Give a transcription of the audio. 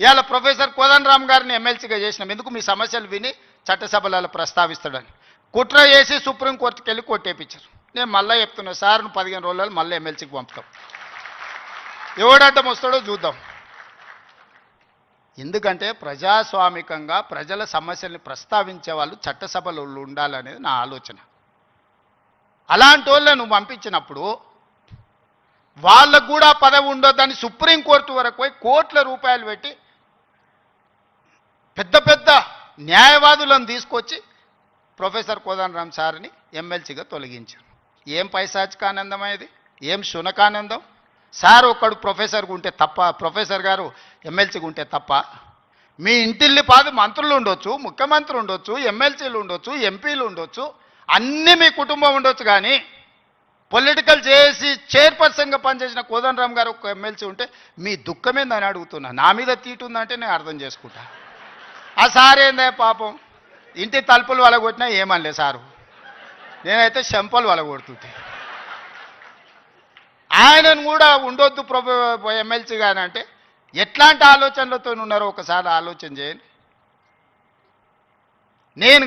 ఇవాళ ప్రొఫెసర్ కోదండరామ్ గారిని ఎమ్మెల్సీగా చేసినాం ఎందుకు మీ సమస్యలు విని చట్టసభలలో ప్రస్తావిస్తాడని. కుట్ర చేసి సుప్రీంకోర్టుకి వెళ్ళి కొట్టేపించారు. నేను మళ్ళీ చెప్తున్నా సార్ 15 రోజులలో మళ్ళీ ఎమ్మెల్సీకి పంపుతాం, ఎవడడ్డం వస్తాడో చూద్దాం. ఎందుకంటే ప్రజాస్వామికంగా ప్రజల సమస్యల్ని ప్రస్తావించే వాళ్ళు చట్టసభలో ఉండాలనేది నా ఆలోచన. అలాంటి వాళ్ళని నువ్వు పంపించినప్పుడు వాళ్ళకు కూడా పదవి ఉండొద్దని సుప్రీంకోర్టు వరకు పోయి కోట్ల రూపాయలు పెట్టి పెద్ద పెద్ద న్యాయవాదులను తీసుకొచ్చి ప్రొఫెసర్ కోదండరామ్ సార్ని ఎమ్మెల్సీగా తొలగించారు. ఏం పైశాచికానందం ఇది, ఏం శునకానందం. సార్ ఒక్కడు ప్రొఫెసర్గా ఉంటే తప్ప, ప్రొఫెసర్ గారు ఎమ్మెల్సీగా ఉంటే తప్ప, మీ ఇంటిల్లి పాది మంత్రులు ఉండొచ్చు, ముఖ్యమంత్రి ఉండొచ్చు, ఎమ్మెల్సీలు ఉండొచ్చు, ఎంపీలు ఉండొచ్చు, అన్నీ మీ కుటుంబం ఉండొచ్చు. కానీ పొలిటికల్ చేసి చైర్పర్సన్గా పనిచేసిన కోదండరామ్ గారు ఒక ఎమ్మెల్సీ ఉంటే మీ దుఃఖమేందని అడుగుతున్నా. నా మీద తీటు ఉందంటే నేను అర్థం చేసుకుంటా. ఆ సార్ ఏందే పాపం ఇంటి తలుపులు వలగొట్టినా ఏమనలే సారు, నేనైతే చెంపలు వలగొడుతుంటే. ఆయనను కూడా ఉండొద్దు ఎమ్మెల్సీ కానీ అంటే ఎట్లాంటి ఆలోచనలతో ఉన్నారో ఒకసారి ఆలోచన చేయండి. నేను